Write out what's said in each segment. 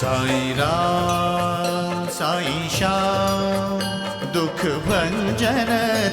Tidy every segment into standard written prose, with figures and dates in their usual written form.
साईं राम साईं श्याम दुख भंजन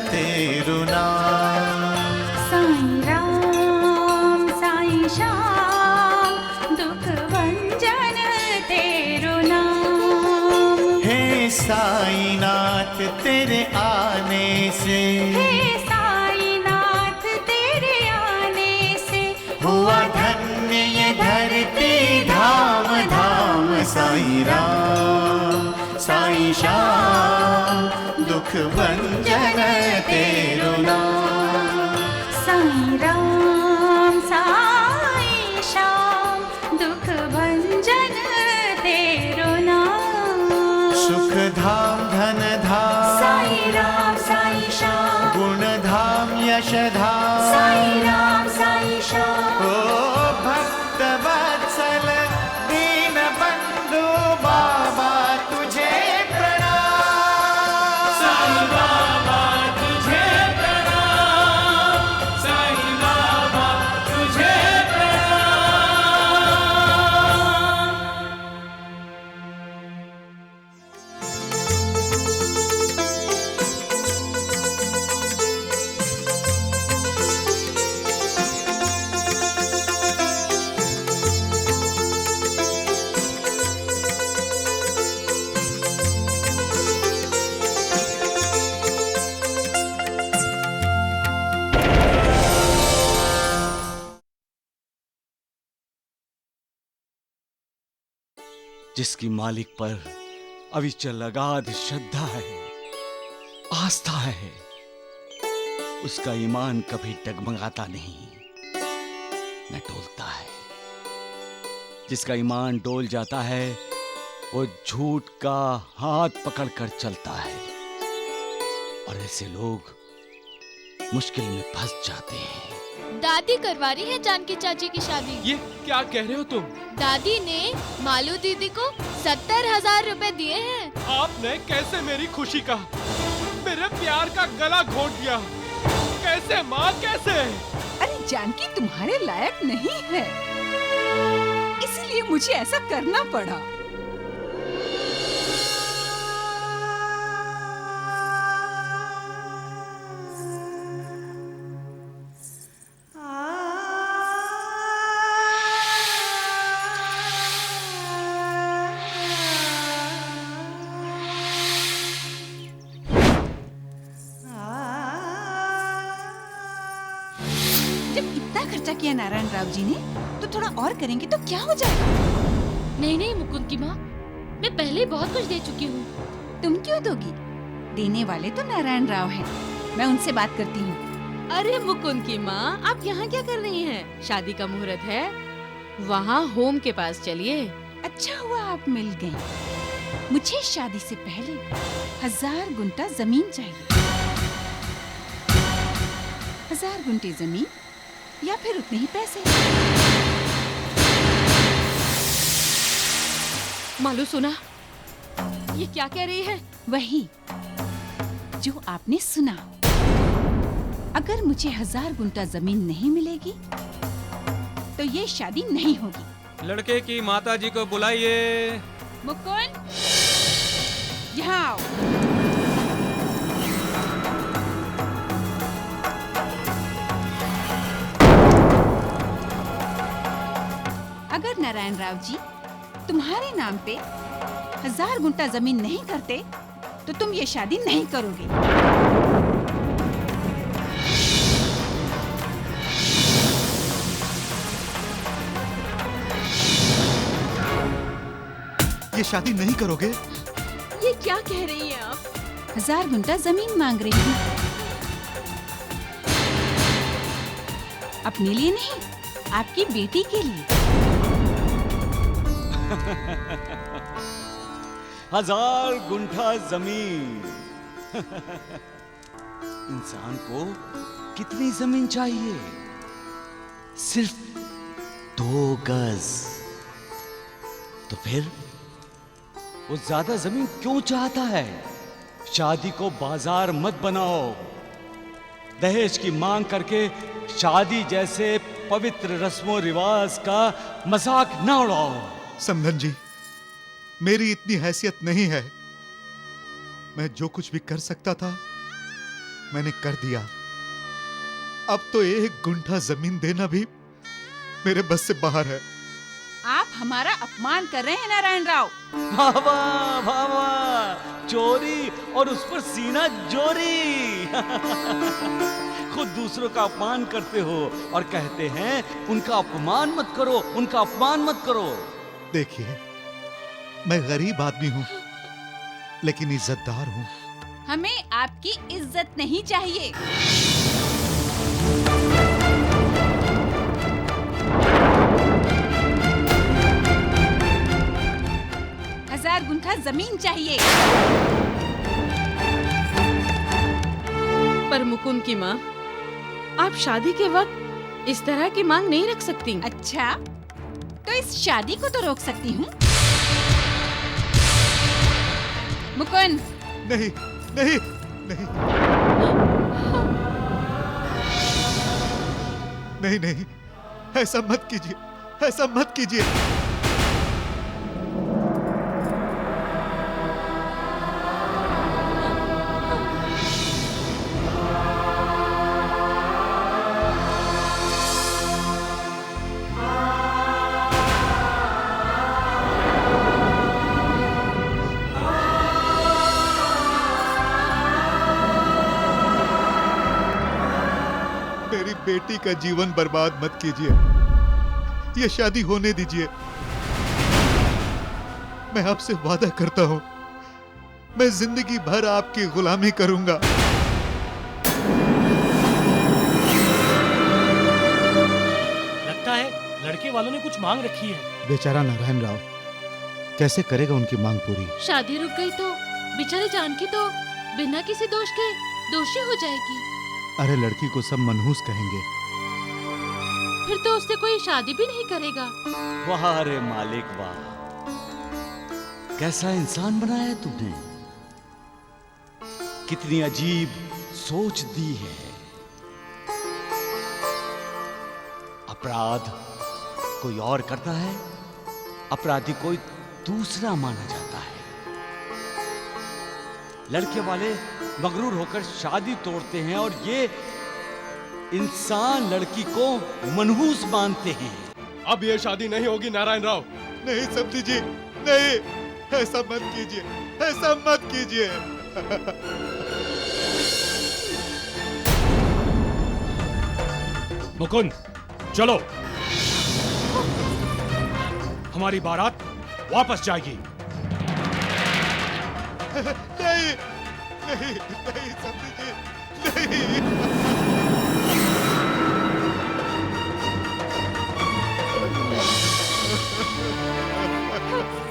तेरु नाम। साईं राम साईं श्याम दुख भंजन तेरु नाम। हे साईं नाथ तेरे आने से, हे साईं नाथ तेरे आने से हुआ धन्य ये धरती धाम धाम। साईं राम साईं श्याम दुख भंजन तेरु नाम। साईं राम साईं श्याम दुख भंजन तेरु नाम। सुख धाम धन धाम साईं राम साईं श्याम गुण धाम यश धाम। साईं राम साईं श्याम ओ भक्त वत्सल दीन बंधु बाबा तुझे प्रणाम। साईं बाबा तुझे प्रणाम, साईं बाबा तुझे प्रणाम। जिसकी मालिक पर अविचल अगाध श्रद्धा है, आस्था है, उसका ईमान कभी डगमगाता नहीं, न डोलता है। जिसका ईमान डोल जाता है वो झूठ का हाथ पकड़कर चलता है, और ऐसे लोग मुश्किल में फंस जाते हैं। दादी करवा रही है जानकी चाची की शादी। ये क्या कह रहे हो तुम? दादी ने मालू दीदी को 70,000 रुपए दिए हैं। आपने कैसे मेरी खुशी का, मेरे प्यार का गला घोट दिया? कैसे माँ, कैसे? अरे जानकी तुम्हारे लायक नहीं है, इसलिए मुझे ऐसा करना पड़ा। जब इतना खर्चा किया नारायण राव जी ने, तो थोड़ा और करेंगे तो क्या हो जाएगा? नहीं नहीं मुकुंद की माँ, मैं पहले ही बहुत कुछ दे चुकी हूँ। तुम क्यों दोगी? देने वाले तो नारायण राव हैं। मैं उनसे बात करती हूँ। अरे मुकुंद की माँ, आप यहाँ क्या कर रही हैं? शादी का मुहूर्त है, वहाँ होम के पास चलिए। अच्छा हुआ आप मिल गई। मुझे शादी से पहले 1000 गुंठा जमीन चाहिए। 1000 गुंठे जमीन या फिर उतने ही पैसे। मालू सुना? ये क्या कह रही है? वही जो आपने सुना। अगर मुझे 1000 गुंठा जमीन नहीं मिलेगी तो ये शादी नहीं होगी। लड़के की माता जी को बुलाइए। मुकुंद, यहाँ आओ। अगर नारायण राव जी तुम्हारे नाम पे 1000 गुंठा जमीन नहीं करते तो तुम ये शादी नहीं करोगे। ये शादी नहीं करोगे? ये क्या कह रही हैं आप? 1000 गुंठा जमीन मांग रही हूँ। अपने लिए नहीं, आपकी बेटी के लिए। 1000 गुंठा जमीन। इंसान को कितनी जमीन चाहिए? सिर्फ 2 गज। तो फिर वो ज्यादा जमीन क्यों चाहता है? शादी को बाजार मत बनाओ। दहेज की मांग करके शादी जैसे पवित्र रस्मों रिवाज का मजाक न उड़ाओ। समधन जी, मेरी इतनी हैसियत नहीं है। मैं जो कुछ भी कर सकता था मैंने कर दिया। अब तो 1 गुंठा जमीन देना भी मेरे बस से बाहर है। आप हमारा अपमान कर रहे हैं नारायण राव। भावा भावा, चोरी और उस पर सीना जोरी। खुद दूसरों का अपमान करते हो और कहते हैं उनका अपमान मत करो, उनका अपमान मत करो। देखिए, मैं गरीब आदमी हूं लेकिन इज्जतदार हूं। हमें आपकी इज्जत नहीं चाहिए। 1000 गुंठा जमीन चाहिए। पर मुकुंद की माँ, आप शादी के वक्त इस तरह की मांग नहीं रख सकती। अच्छा, तो इस शादी को तो रोक सकती हूँ। मुकुंद, नहीं नहीं नहीं नहीं नहीं, ऐसा मत कीजिए, ऐसा मत कीजिए। मेरी बेटी का जीवन बर्बाद मत कीजिए। ये शादी होने दीजिए। मैं आपसे वादा करता हूं, मैं जिंदगी भर आपकी गुलामी करूंगा। लगता है लड़के वालों ने कुछ मांग रखी है। बेचारा नारायण राव कैसे करेगा उनकी मांग पूरी? शादी रुक गई तो बेचारी जानकी तो बिना किसी दोष के दोषी हो जाएगी। अरे लड़की को सब मनहूस कहेंगे। फिर तो उससे कोई शादी भी नहीं करेगा। वाह रे मालिक वाह, कैसा इंसान बनाया है तुमने। कितनी अजीब सोच दी है। अपराध कोई और करता है, अपराधी कोई दूसरा माना जाता है। लड़के वाले मगरूर होकर शादी तोड़ते हैं और ये इंसान लड़की को मनहूस मानते हैं। अब ये शादी नहीं होगी नारायण राव। नहीं समझी जी, नहीं, ऐसा मत कीजिए, ऐसा मत कीजिए। मुकुंद, चलो, हमारी बारात वापस जाएगी। नहीं नहीं नहीं समझी जी, नहीं।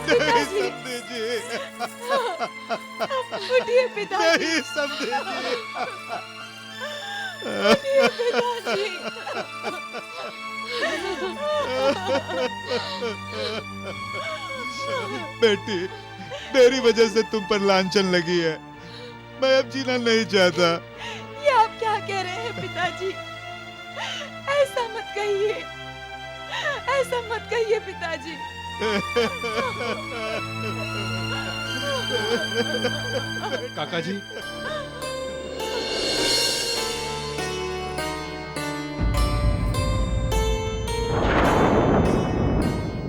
नहीं समझी जी, उठिए पिताजी, नहीं समझी जी। पिताजी। बेटी, मेरी वजह से तुम पर लांछन लगी है। मैं अब जीना नहीं चाहता। ये आप क्या कह रहे हैं पिताजी? ऐसा मत कहिए, ऐसा मत कहिए पिताजी। काका जी,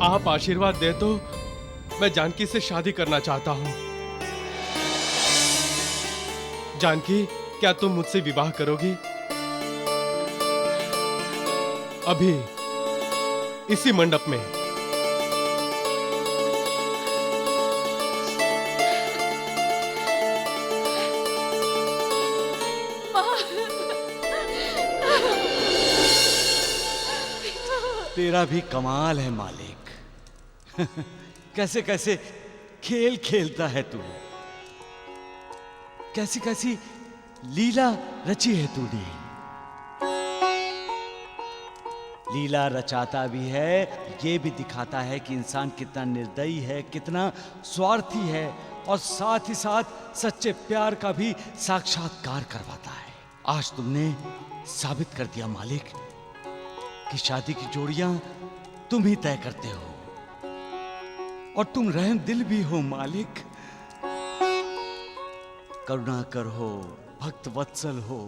आप आशीर्वाद दे तो मैं जानकी से शादी करना चाहता हूं। जानकी, क्या तुम मुझसे विवाह करोगी? अभी इसी मंडप में। तेरा भी कमाल है मालिक। कैसे कैसे खेल खेलता है तू, कैसी कैसी लीला रची है तूने। लीला रचाता भी है, ये भी दिखाता है कि इंसान कितना निर्दयी है, कितना स्वार्थी है, और साथ ही साथ सच्चे प्यार का भी साक्षात्कार करवाता है। आज तुमने साबित कर दिया मालिक कि शादी की जोड़ियां तुम ही तय करते हो। और तुम रहम दिल भी हो मालिक। करुणाकर हो, भक्त वत्सल हो,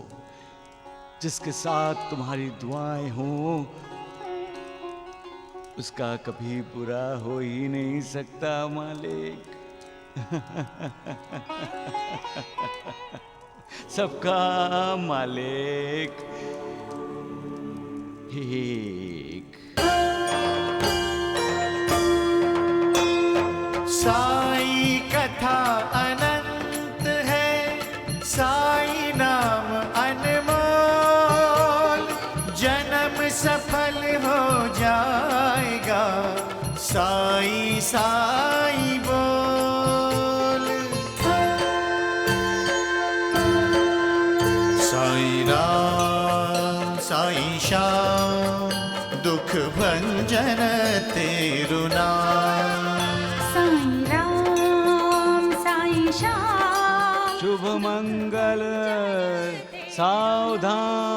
जिसके साथ तुम्हारी दुआएं हो उसका कभी बुरा हो ही नहीं सकता मालिक। सबका मालिक एक। साई कथा अनंत है, साई नाम अनमोल, जन्म सफल हो जाएगा, साई साई बोल। साई राम साई श्याम, दुख भंजन तेरु नाम। साई राम साई श्याम, शुभ मंगल सावधान।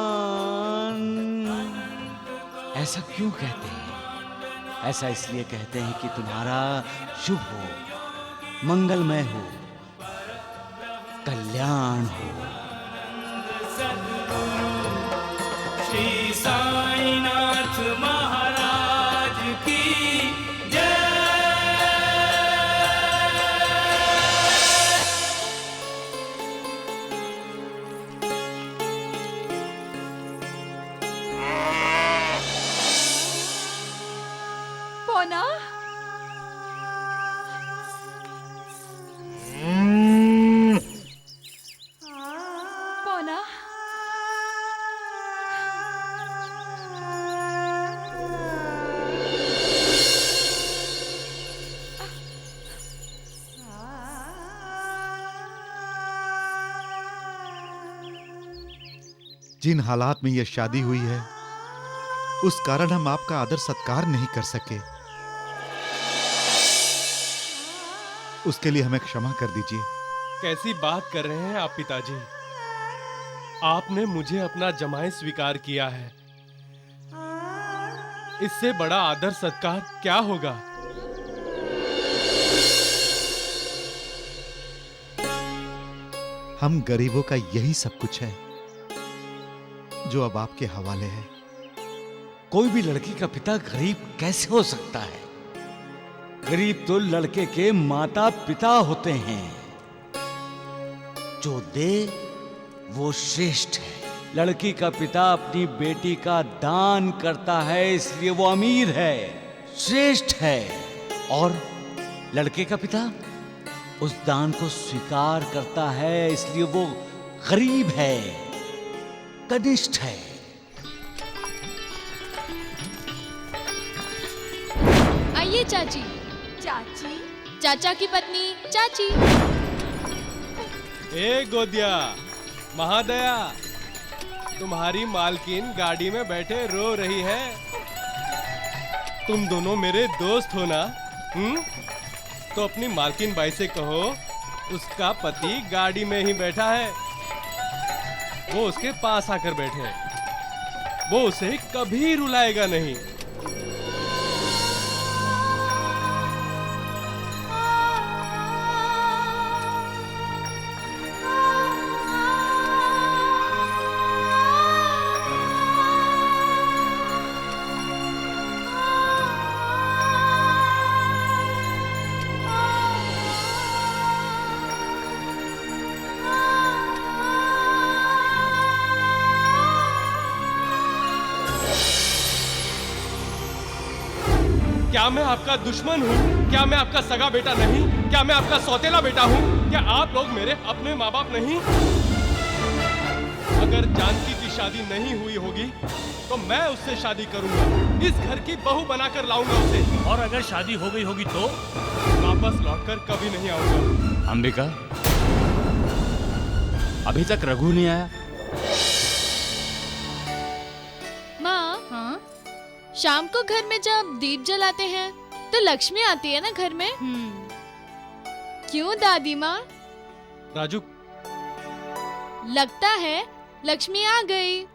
ऐसा क्यों कहते हैं? ऐसा इसलिए कहते हैं कि तुम्हारा शुभ हो, मंगलमय हो, कल्याण हो। श्री साईनाथ महाराज की जय। पोना, पोना, जिन हालात में यह शादी हुई है उस कारण हम आपका आदर सत्कार नहीं कर सके, उसके लिए हमें क्षमा कर दीजिए। कैसी बात कर रहे हैं आप पिताजी? आपने मुझे अपना जमाई स्वीकार किया है, इससे बड़ा आदर सत्कार क्या होगा? हम गरीबों का यही सब कुछ है जो अब आपके हवाले है। कोई भी लड़की का पिता गरीब कैसे हो सकता है? गरीब तो लड़के के माता पिता होते हैं। जो दे वो श्रेष्ठ है। लड़की का पिता अपनी बेटी का दान करता है, इसलिए वो अमीर है, श्रेष्ठ है। और लड़के का पिता उस दान को स्वीकार करता है, इसलिए वो गरीब है, कनिष्ठ है। आइए चाची। चाची, चाचा की पत्नी चाची। ए गोदिया, महादया, तुम्हारी मालकिन गाड़ी में बैठे रो रही है। तुम दोनों मेरे दोस्त हो ना? तो अपनी मालकिन बाई से कहो उसका पति गाड़ी में ही बैठा है, वो उसके पास आकर बैठे, वो उसे कभी रुलाएगा नहीं। क्या मैं आपका दुश्मन हूँ? क्या मैं आपका सगा बेटा नहीं? क्या मैं आपका सौतेला बेटा हूँ? क्या आप लोग मेरे अपने माँ बाप नहीं? अगर जानकी की शादी नहीं हुई होगी तो मैं उससे शादी करूंगा, इस घर की बहू बनाकर लाऊंगा उसे। और अगर शादी हो गई होगी तो वापस लौटकर कभी नहीं आऊंगा। अंबिका, अभी तक रघु नहीं आया? माँ, हाँ? शाम को घर में जब दीप जलाते हैं तो लक्ष्मी आती है ना घर में? क्यों दादी माँ? राजू, लगता है लक्ष्मी आ गई।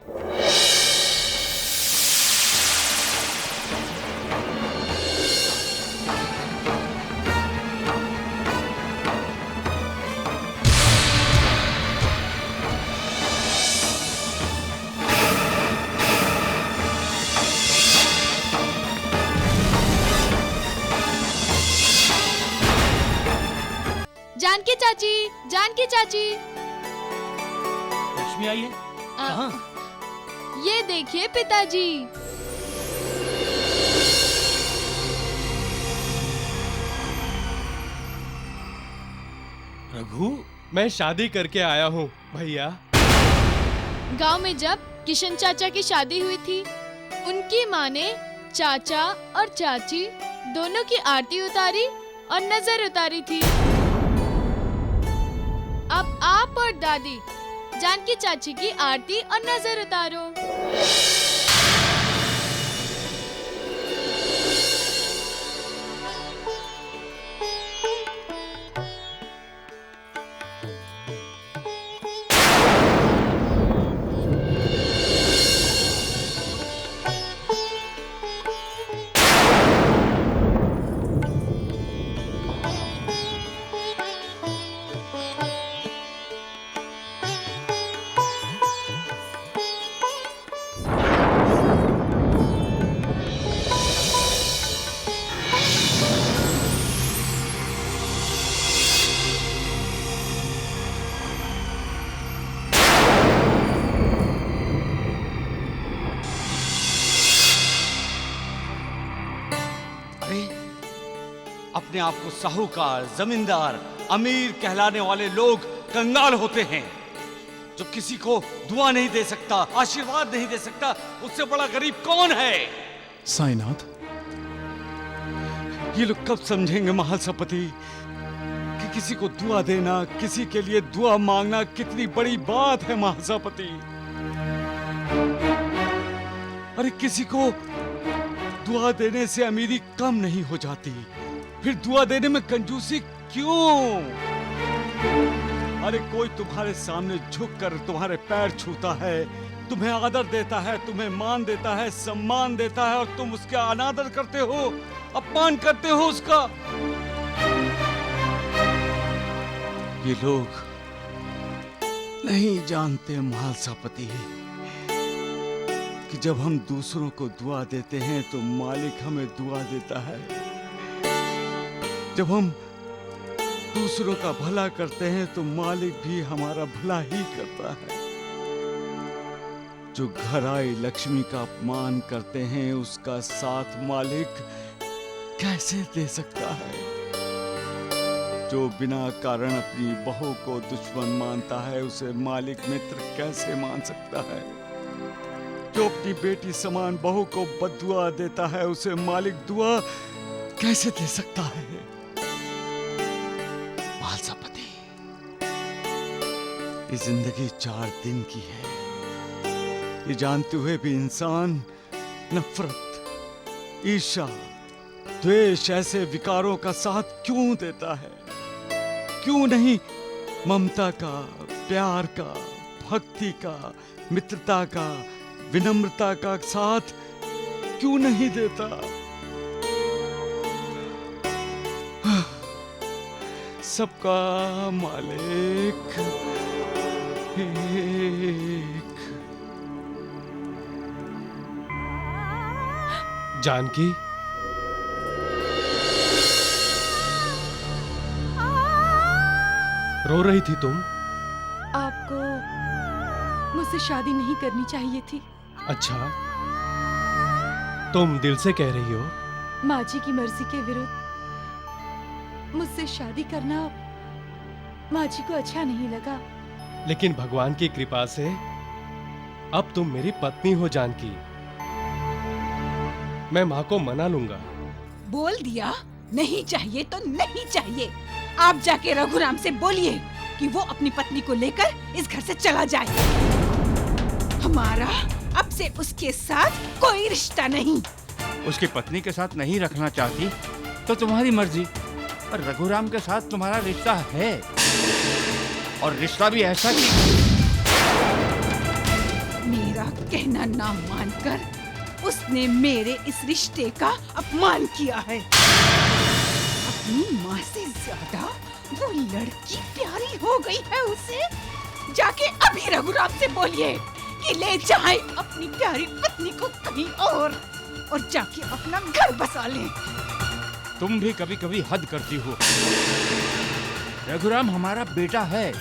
जानकी चाची, जानकी चाची। लक्ष्मी आई है? कहाँ? ये देखिए पिताजी। रघु, मैं शादी करके आया हूँ भैया। गांव में जब किशन चाचा की शादी हुई थी, उनकी माँ ने चाचा और चाची दोनों की आरती उतारी और नजर उतारी थी। अब आप और दादी जानकी चाची की आरती और नजर उतारो। अपने आप को साहूकार, जमींदार, अमीर कहलाने वाले लोग कंगाल होते हैं। जो किसी को दुआ नहीं दे सकता, आशीर्वाद नहीं दे सकता, उससे बड़ा गरीब कौन है? साईनाथ, ये लोग कब समझेंगे महासपति कि किसी को दुआ देना, किसी के लिए दुआ मांगना कितनी बड़ी बात है महासपति। अरे किसी को दुआ देने से अमीरी कम नहीं हो जाती, फिर दुआ देने में कंजूसी क्यों? अरे कोई तुम्हारे सामने झुककर तुम्हारे पैर छूता है, तुम्हें आदर देता है, तुम्हें मान देता है, सम्मान देता है, और तुम उसका अनादर करते हो, अपमान करते हो उसका। ये लोग नहीं जानते महासपति कि जब हम दूसरों को दुआ देते हैं तो मालिक हमें दुआ देता है। जब हम दूसरों का भला करते हैं तो मालिक भी हमारा भला ही करता है। जो घर आई लक्ष्मी का अपमान करते हैं उसका साथ मालिक कैसे दे सकता है? जो बिना कारण अपनी बहू को दुश्मन मानता है उसे मालिक मित्र कैसे मान सकता है? जो अपनी बेटी समान बहू को बद्दुआ देता है उसे मालिक दुआ कैसे दे सकता है? महासपति, ये जिंदगी 4 दिन की है, ये जानते हुए भी इंसान नफरत, ईर्ष्या, द्वेष ऐसे विकारों का साथ क्यों देता है? क्यों नहीं ममता का, प्यार का, भक्ति का, मित्रता का, विनम्रता का साथ क्यों नहीं देता? सबका मालिक एक। जानकी, रो रही थी तुम? आपको मुझसे शादी नहीं करनी चाहिए थी। अच्छा, तुम दिल से कह रही हो? माँ जी की मर्जी के विरुद्ध मुझसे शादी करना माँ जी को अच्छा नहीं लगा। लेकिन भगवान की कृपा से अब तुम मेरी पत्नी हो जानकी। मैं माँ को मना लूंगा। बोल दिया, नहीं चाहिए तो नहीं चाहिए। आप जाके रघुराम से बोलिए कि वो अपनी पत्नी को लेकर इस घर से चला जाए। हमारा अब से उसके साथ कोई रिश्ता नहीं। उसकी पत्नी के साथ नहीं रखना चाहती तो तुम्हारी मर्जी, पर रघुराम के साथ तुम्हारा रिश्ता है, और रिश्ता भी ऐसा कि मेरा कहना ना मानकर उसने मेरे इस रिश्ते का अपमान किया है। अपनी माँ से ज्यादा वो लड़की प्यारी हो गई है उसे। जाके अभी रघुराम से बोलिए कि ले जाए अपनी प्यारी पत्नी को कहीं और जाके अपना घर बसा ले। तुम भी कभी कभी हद करती हो। रघुराम हमारा बेटा है।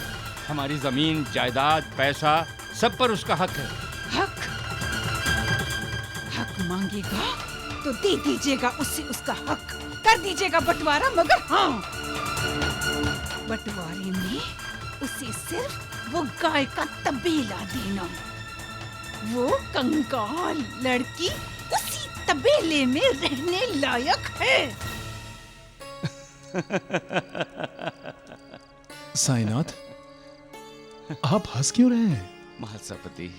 हमारी जमीन, जायदाद, पैसा सब पर उसका हक है। हक हक मांगेगा तो दे दीजिएगा उससे उसका हक, कर दीजिएगा बंटवारा। मगर हाँ, बंटवारे में उसे सिर्फ वो गाय का तबेला देना। वो कंगाल लड़की उसी तबेले में रहने लायक है। साईनाथ, आप हंस क्यों रहे हैं? महासपति,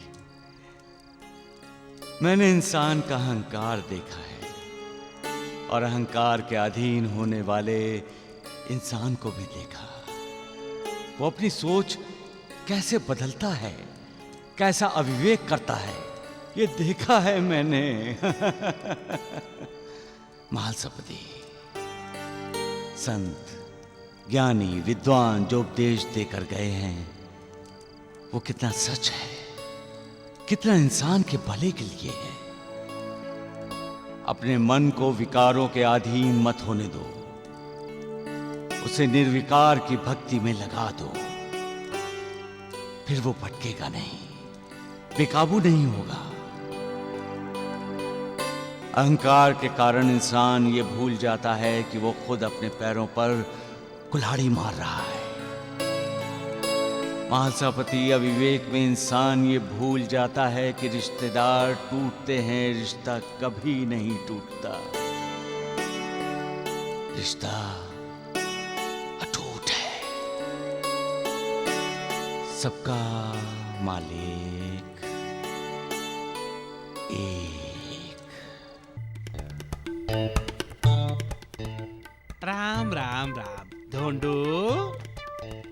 मैंने इंसान का अहंकार देखा है और अहंकार के अधीन होने वाले इंसान को भी देखा। वो अपनी सोच कैसे बदलता है, कैसा अविवेक करता है, ये देखा है मैंने। महासपति, संत, ज्ञानी, विद्वान जो उपदेश देकर गए हैं वो कितना सच है, कितना इंसान के भले के लिए है। अपने मन को विकारों के अधीन मत होने दो, उसे निर्विकार की भक्ति में लगा दो, फिर वो भटकेगा नहीं, बेकाबू नहीं होगा। अहंकार के कारण इंसान ये भूल जाता है कि वो खुद अपने पैरों पर कुल्हाड़ी मार रहा है। महासपति, अविवेक में इंसान ये भूल जाता है कि रिश्तेदार टूटते हैं, रिश्ता कभी नहीं टूटता। रिश्ता अटूट है। सबका मालिक एक। राम राम राम। ढोंडू,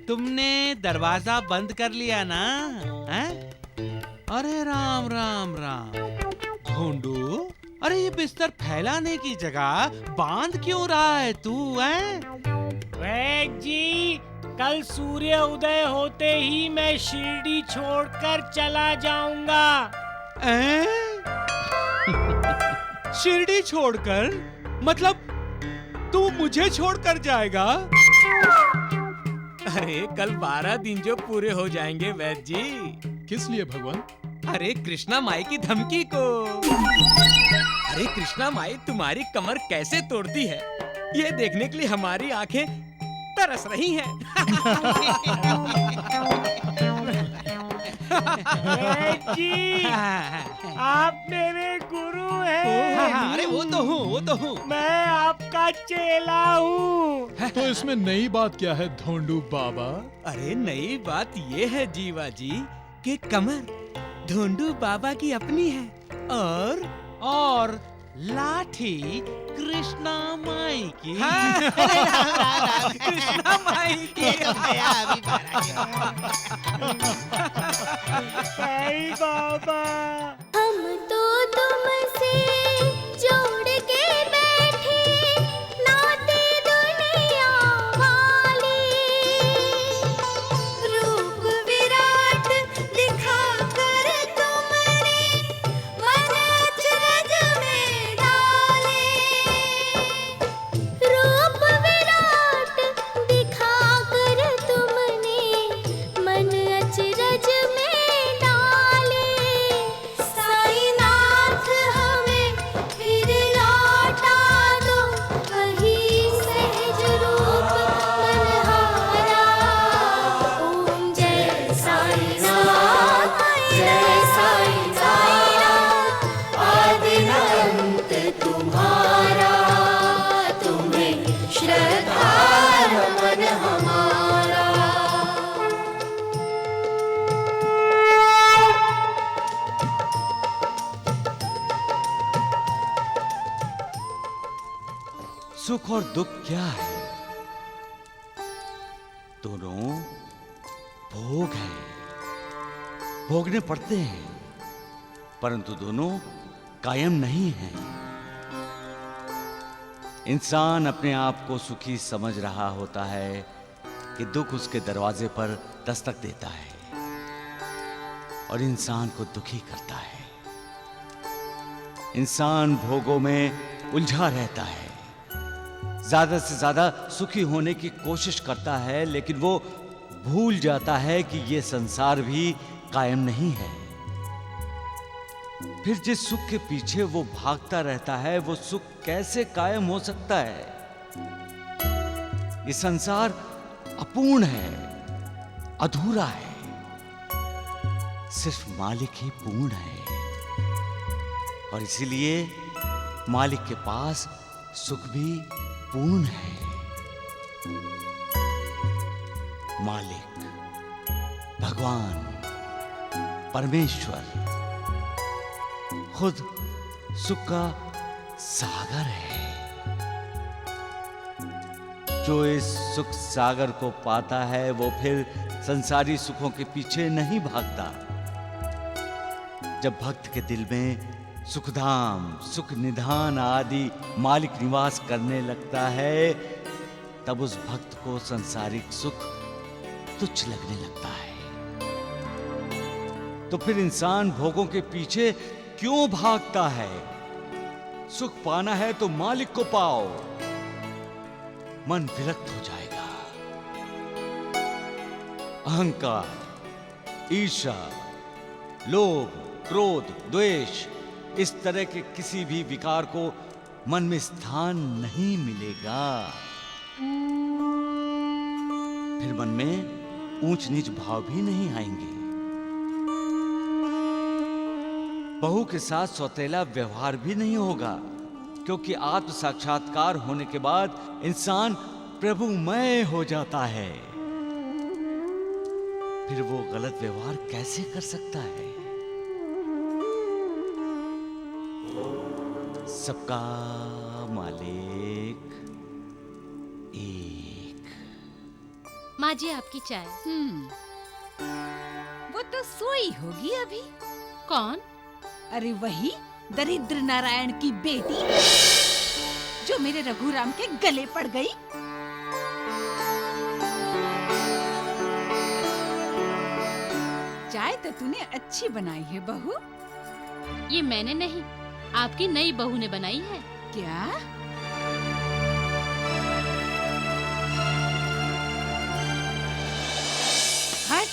तुमने दरवाजा बंद कर लिया ना? हैं? अरे राम राम राम। ढोंडू, अरे ये बिस्तर फैलाने की जगह बांध क्यों रहा है तू? वैद्य जी, कल सूर्य उदय होते ही मैं शिरडी छोड़कर चला जाऊंगा। शिरडी छोड़कर? मतलब तू मुझे छोड़कर जाएगा? अरे कल 12 दिन जो पूरे हो जाएंगे वैद्य जी। किस लिए भगवान? अरे कृष्णा माई की धमकी को। अरे कृष्णा माई तुम्हारी कमर कैसे तोड़ती है, ये देखने के लिए हमारी आंखें तरस रही हैं। जी, आप मेरे गुरु हैं। अरे वो तो हूँ। मैं आपका चेला हूँ। तो इसमें नई बात क्या है ढोंडू बाबा? अरे नई बात ये है जीवा जी कि कमर ढोंडू बाबा की अपनी है और लाठी कृष्णा माई की। कृष्णा माई की। साईं बाबा, हम तो तुमसे जोड़ के बैठे नाते दुनिया वाले, रूप विराट दिखाकर तुमने मन अचरज में डाले। रूप विराट दिखाकर तुमने मन अचरज में डाले। साईनाथ हमें फिर लौटा दो वही सहज रूप मनहारा। ओम जय साईनाथ, जय साईनाथ, आदि अंत तुम्हारा, तुम्हें श्रद्धा नमन हमारा। सुख और दुख क्या है? दोनों भोग हैं, भोगने पड़ते हैं, परंतु दोनों कायम नहीं हैं। इंसान अपने आप को सुखी समझ रहा होता है कि दुख उसके दरवाजे पर दस्तक देता है और इंसान को दुखी करता है। इंसान भोगों में उलझा रहता है, ज्यादा से ज्यादा सुखी होने की कोशिश करता है, लेकिन वो भूल जाता है कि ये संसार भी कायम नहीं है। फिर जिस सुख के पीछे वो भागता रहता है, वो सुख कैसे कायम हो सकता है? ये संसार अपूर्ण है, अधूरा है। सिर्फ मालिक ही पूर्ण है, और इसीलिए मालिक के पास सुख भी पूर्ण है। मालिक, भगवान, परमेश्वर खुद सुख का सागर है। जो इस सुख सागर को पाता है, वो फिर संसारी सुखों के पीछे नहीं भागता। जब भक्त के दिल में सुखधाम, सुख निधान आदि मालिक निवास करने लगता है, तब उस भक्त को संसारिक सुख तुच्छ लगने लगता है। तो फिर इंसान भोगों के पीछे क्यों भागता है? सुख पाना है तो मालिक को पाओ, मन विरक्त हो जाएगा। अहंकार, ईर्ष्या, लोभ, क्रोध, द्वेष, इस तरह के किसी भी विकार को मन में स्थान नहीं मिलेगा। फिर मन में ऊंच नीच भाव भी नहीं आएंगे। बहू के साथ सौतेला व्यवहार भी नहीं होगा, क्योंकि आत्म साक्षात्कार होने के बाद इंसान प्रभुमय हो जाता है। फिर वो गलत व्यवहार कैसे कर सकता है? सबका मालिक एक। माँ जी, आपकी चाय। वो तो सोई होगी अभी। कौन? अरे वही दरिद्र नारायण की बेटी जो मेरे रघुराम के गले पड़ गई। चाय तो तूने अच्छी बनाई है बहू। ये मैंने नहीं, आपकी नई बहू ने बनाई है। क्या? हट!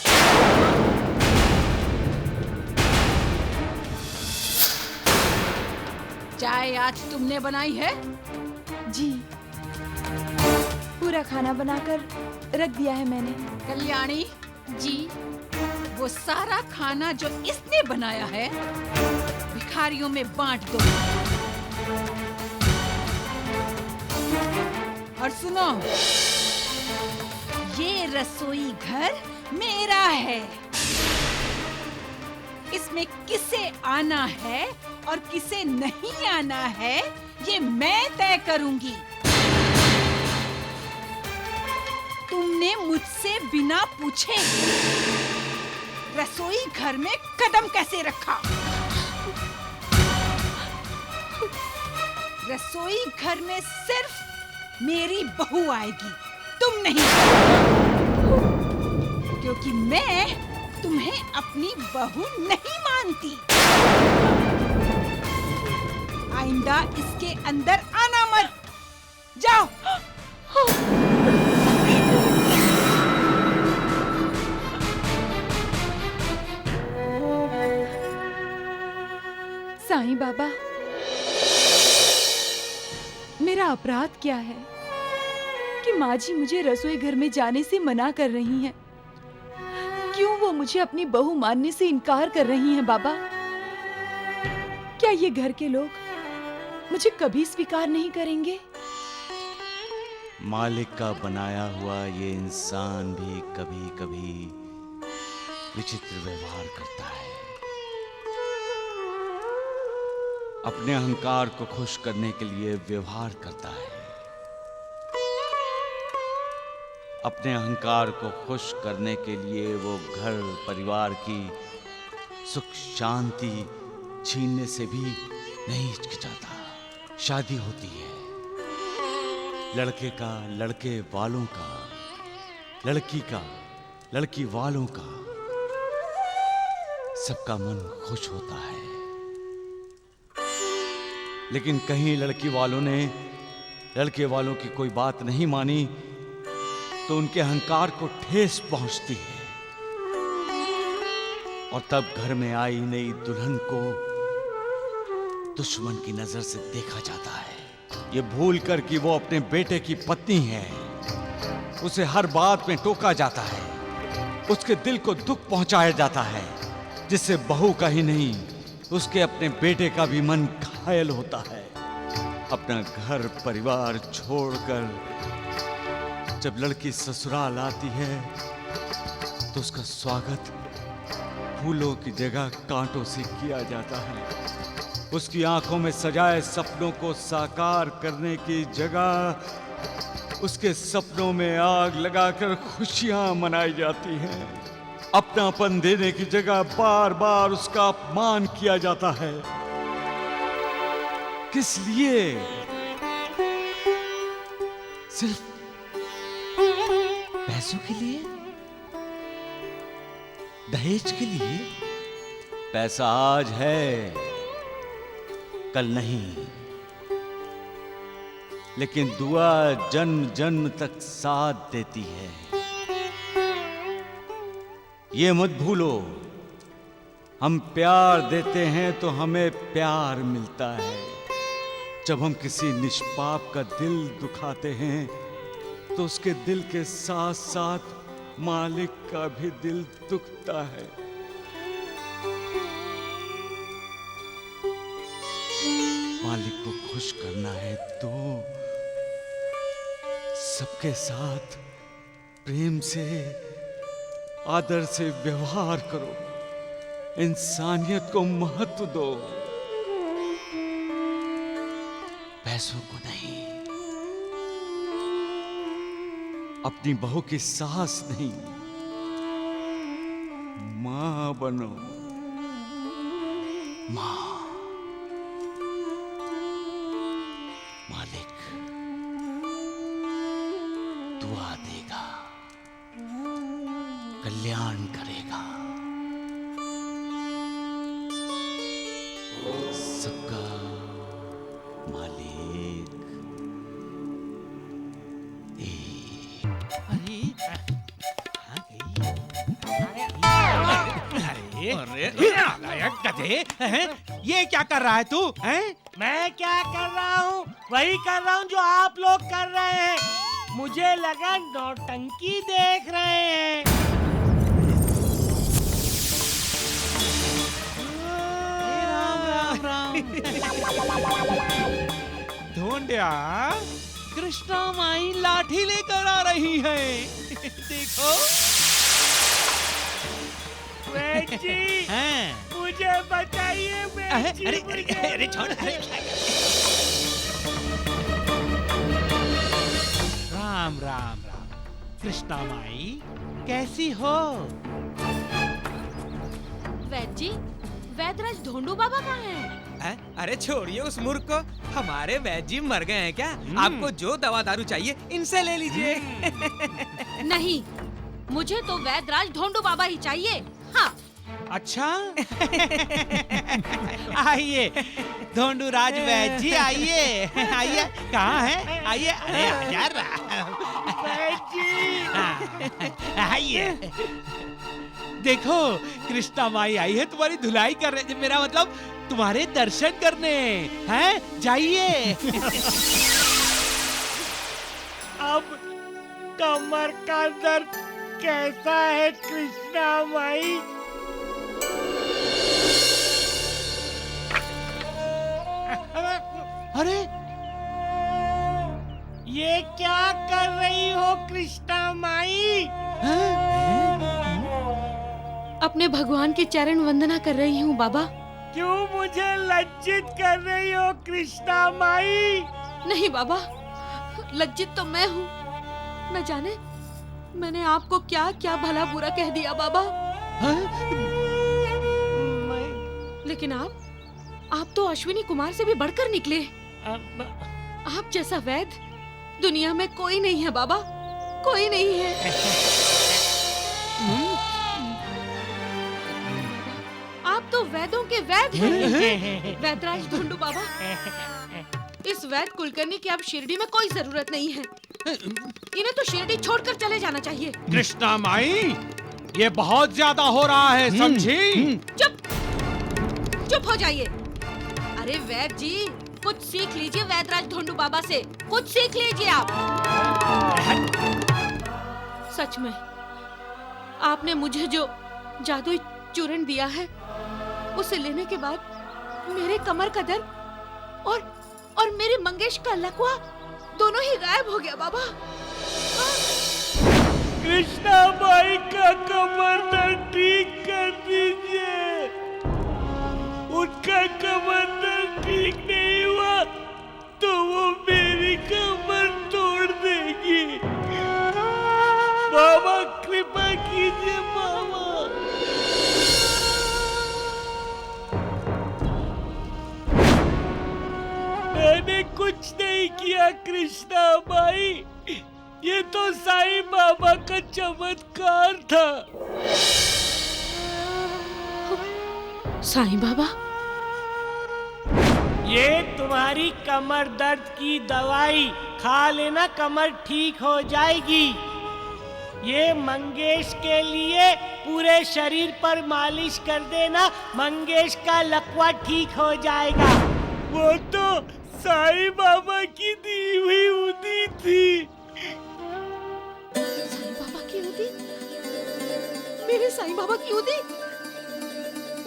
चाय आज तुमने बनाई है? जी, पूरा खाना बनाकर रख दिया है मैंने। कल्याणी जी, वो सारा खाना जो इसने बनाया है भिखारियों में बांट दो। और सुनो, ये रसोई घर मेरा है। इसमें किसे आना है और किसे नहीं आना है, ये मैं तय करूंगी। तुमने मुझसे बिना पूछे रसोई घर में कदम कैसे रखा? रसोई घर में सिर्फ मेरी बहू आएगी, तुम नहीं, क्योंकि मैं तुम्हें अपनी बहू नहीं मानती। आइंदा इसके अंदर आना मत। जाओ। साईं बाबा, मेरा अपराध क्या है कि माँ जी मुझे रसोई घर में जाने से मना कर रही हैं? क्यों वो मुझे अपनी बहू मानने से इनकार कर रही हैं बाबा? क्या ये घर के लोग मुझे कभी स्वीकार नहीं करेंगे? मालिक का बनाया हुआ ये इंसान भी कभी कभी विचित्र व्यवहार करता है। अपने अहंकार को खुश करने के लिए व्यवहार करता है। अपने अहंकार को खुश करने के लिए वो घर परिवार की सुख शांति छीनने से भी नहीं हिचकिचाता। शादी होती है, लड़के का, लड़के वालों का, लड़की का, लड़की वालों का, सबका मन खुश होता है। लेकिन कहीं लड़की वालों ने लड़के वालों की कोई बात नहीं मानी तो उनके अहंकार को ठेस पहुंचती है, और तब घर में आई नई दुल्हन को दुश्मन की नजर से देखा जाता है। ये भूल कर कि वो अपने बेटे की पत्नी है, उसे हर बात में टोका जाता है, उसके दिल को दुख पहुंचाया जाता है, जिससे बहू का ही नहीं उसके अपने बेटे का भी मन घायल होता है। अपना घर परिवार छोड़कर जब लड़की ससुराल आती है तो उसका स्वागत फूलों की जगह कांटों से किया जाता है। उसकी आंखों में सजाए सपनों को साकार करने की जगह उसके सपनों में आग लगाकर खुशियां मनाई जाती हैं। अपनापन देने की जगह बार बार उसका अपमान किया जाता है। किस लिए? सिर्फ पैसों के लिए, दहेज के लिए। पैसा आज है, कल नहीं, लेकिन दुआ जन्म जन्म तक साथ देती है। ये मत भूलो, हम प्यार देते हैं तो हमें प्यार मिलता है। जब हम किसी निष्पाप का दिल दुखाते हैं तो उसके दिल के साथ साथ मालिक का भी दिल दुखता है। मालिक को खुश करना है तो सबके साथ प्रेम से, आदर से व्यवहार करो, इंसानियत को महत्व दो, पैसों को नहीं। अपनी बहू की सास नहीं, मां बनो, मां। मालिक दुआ देगा, कल्याण करेगा, सबका मालिक अरे गधे, ये क्या कर रहा है तू? मैं क्या कर रहा हूँ? वही कर रहा हूँ जो आप लोग कर रहे हैं। मुझे लगा नौटंकी देख रहे हैं। राम राम। ढोंडिया, कृष्णा माई लाठी लेकर आ रही है। देखो वैद जी, मुझे बताइए वैद जी, अरे छोड़। राम राम राम। कृष्णा माई कैसी हो? वैद जी, वैदराज ढोंडू बाबा कहाँ हैं? अरे छोड़िए उस मूर्ख को, हमारे वैद जी मर गए हैं क्या? आपको जो दवा दारू चाहिए इनसे ले लीजिए। नहीं, मुझे तो वैदराज ढोंडू बाबा ही चाहिए। हाँ। अच्छा आइए ढोंडू राज वैद जी, आइए आइए। कहाँ है? आइए। अरे यार आइए। देखो कृष्णा माई आई है तुम्हारी धुलाई कर रहे, मेरा मतलब तुम्हारे दर्शन करने हैं। जाइए। अब कमर का दर्द कैसा है कृष्णा माई? अरे ये क्या कर रही हो कृष्णा माई? अपने भगवान की चरण वंदना कर रही हूँ बाबा। क्यों मुझे लज्जित कर रही हो कृष्णा माई? नहीं बाबा, लज्जित तो मैं हूँ। न जाने मैंने आपको क्या क्या भला बुरा कह दिया बाबा। लेकिन आप तो अश्विनी कुमार से भी बढ़कर निकले। आप जैसा वैद दुनिया में कोई नहीं है बाबा, कोई नहीं है। आप तो वैदों के वैद हैं। वैदराज ढोंडू बाबा, इस वैद कुलकर्णी की अब शिरडी में कोई जरूरत नहीं है। इन्हें तो शिरडी छोड़कर चले जाना चाहिए। कृष्णा माई, ये बहुत ज्यादा हो रहा है, समझी? चुप हो जाइए। अरे वैद जी, कुछ सीख लीजिए वैदराज ढोंडू बाबा से, कुछ सीख लीजिए आप। सच में आपने मुझे जो जादुई चूर्ण दिया है, उसे लेने के बाद मेरे कमर का दर्द और मेरे मंगेश का लकवा दोनों ही गायब हो गया बाबा। कृष्णा माई का कमर दर्द ठीक कर दीजिए। उनका कमर दर्द ठीक नहीं हुआ तो वो मेरी कमर तोड़ देगी। बाबा कृपा कीजिए बाबा। मैंने कुछ नहीं किया कृष्णा माई, ये तो साईं बाबा का चमत्कार था। साईं बाबा, ये तुम्हारी कमर दर्द की दवाई खा लेना, कमर ठीक हो जाएगी। ये मंगेश के लिए पूरे शरीर पर मालिश कर देना, मंगेश का लकवा ठीक हो जाएगा। वो तो साईं बाबा की दी हुई उदी थी। साईं बाबा की उदी? मेरे साईं बाबा की उदी?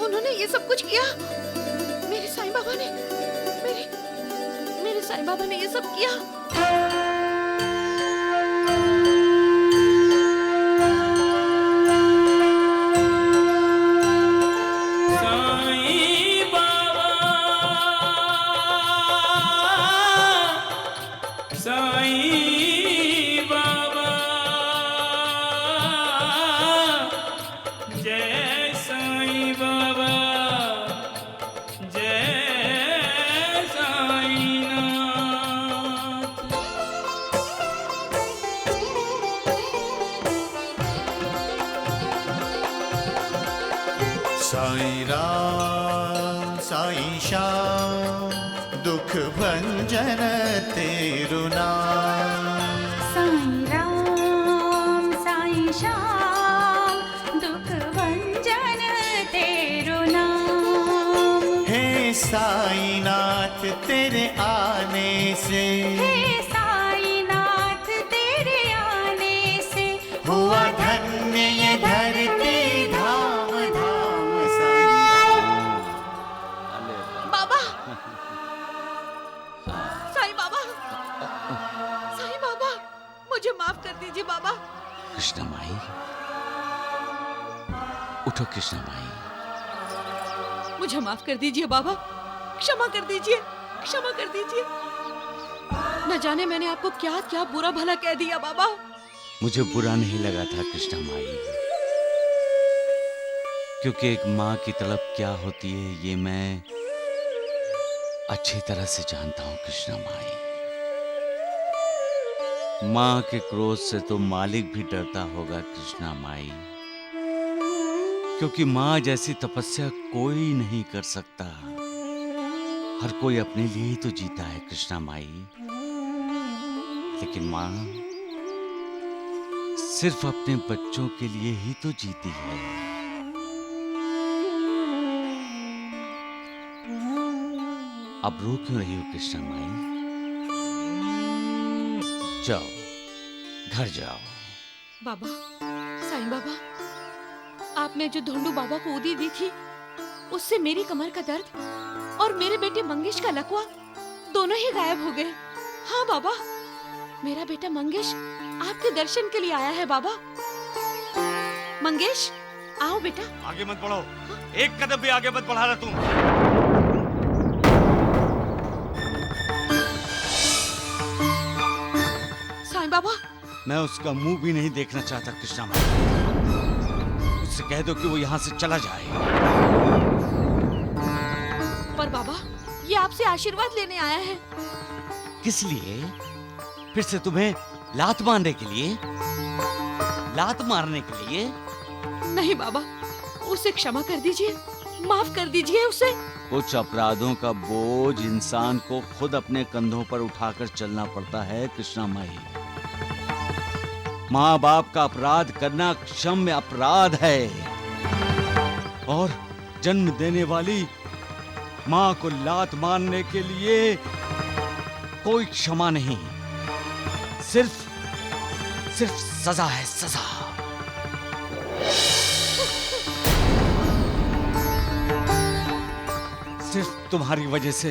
उन्होंने ये सब कुछ किया? मेरे साईं बाबा ने मेरे साईं बाबा ने ये सब किया? साईं राम साईं श्याम दुख भंजन तेरु नाम। साईं राम साईं श्याम दुख भंजन तेरु नाम। हे साईं नाथ तेरे आने से, हे साईं नाथ तेरे आने से हुआ धन्य ये धरती धाम। बाबा, साईं बाबा, साईं बाबा, मुझे माफ कर दीजिए बाबा। कृष्णा माई, उठो कृष्णा माई। मुझे माफ कर दीजिए बाबा, क्षमा कर दीजिए, क्षमा कर दीजिए। न जाने मैंने आपको क्या क्या बुरा भला कह दिया बाबा। मुझे बुरा नहीं लगा था कृष्णा माई, क्योंकि एक माँ की तड़प क्या होती है ये मैं अच्छी तरह से जानता हूँ कृष्णा माई। माँ के क्रोध से तो मालिक भी डरता होगा कृष्णा माई, क्योंकि माँ जैसी तपस्या कोई नहीं कर सकता। हर कोई अपने लिए ही तो जीता है कृष्णा माई, लेकिन माँ सिर्फ अपने बच्चों के लिए ही तो जीती है। अब रो क्यों रही हो कृष्णा माई? जाओ, घर जाओ। बाबा, साईं बाबा, आपने जो ढोंडू बाबा को उदी दी थी, उससे मेरी कमर का दर्द और मेरे बेटे मंगेश का लकवा दोनों ही गायब हो गए। हाँ बाबा, मेरा बेटा मंगेश आपके दर्शन के लिए आया है बाबा। मंगेश, आओ बेटा। आगे मत बढ़ो, एक कदम भी आगे मत बढ़ा रहा तुम। साईं बाबा, मैं उसका मुंह भी नहीं देखना चाहता कृष्णा माई। उससे कह दो कि वो यहाँ से चला जाए। पर बाबा, ये आपसे आशीर्वाद लेने आया है। किस लिए? फिर से तुम्हें लात मारने के लिए? लात मारने के लिए? नहीं बाबा, उसे क्षमा कर दीजिए। माफ कर दीजिए उसे। कुछ अपराधों का बोझ इंसान को खुद अपने कंधों पर उठाकर चलना पड़ता है कृष्णा माई। माँ बाप का अपराध करना क्षम्य अपराध है और जन्म देने वाली माँ को लात मारने के लिए कोई क्षमा नहीं, सिर्फ सजा है, सजा। सिर्फ तुम्हारी वजह से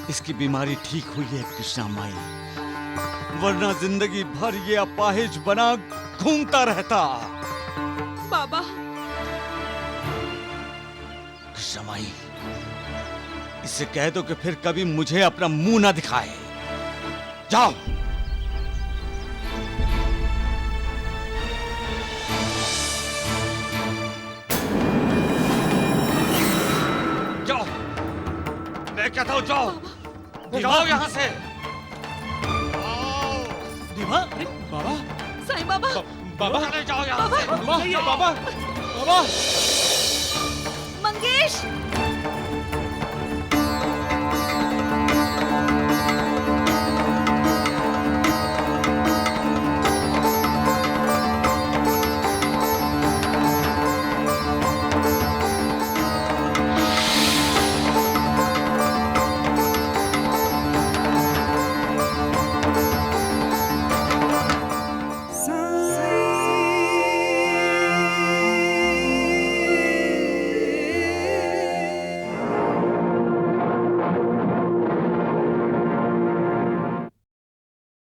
इसकी बीमारी ठीक हुई है कृष्णा माई, वरना जिंदगी भर ये अपाहिज बना घूमता रहता। बाबा। कृष्णा माई, इससे कह दो कि फिर कभी मुझे अपना मुंह ना दिखाए। जाओ। जाओ, मैं कहता हूं जाओ, जाओ यहां से। अरे बाबा, साईं बाबा, बाबा, जाओ यहां से। बाबा, बाबा, बाबा। मंगेश।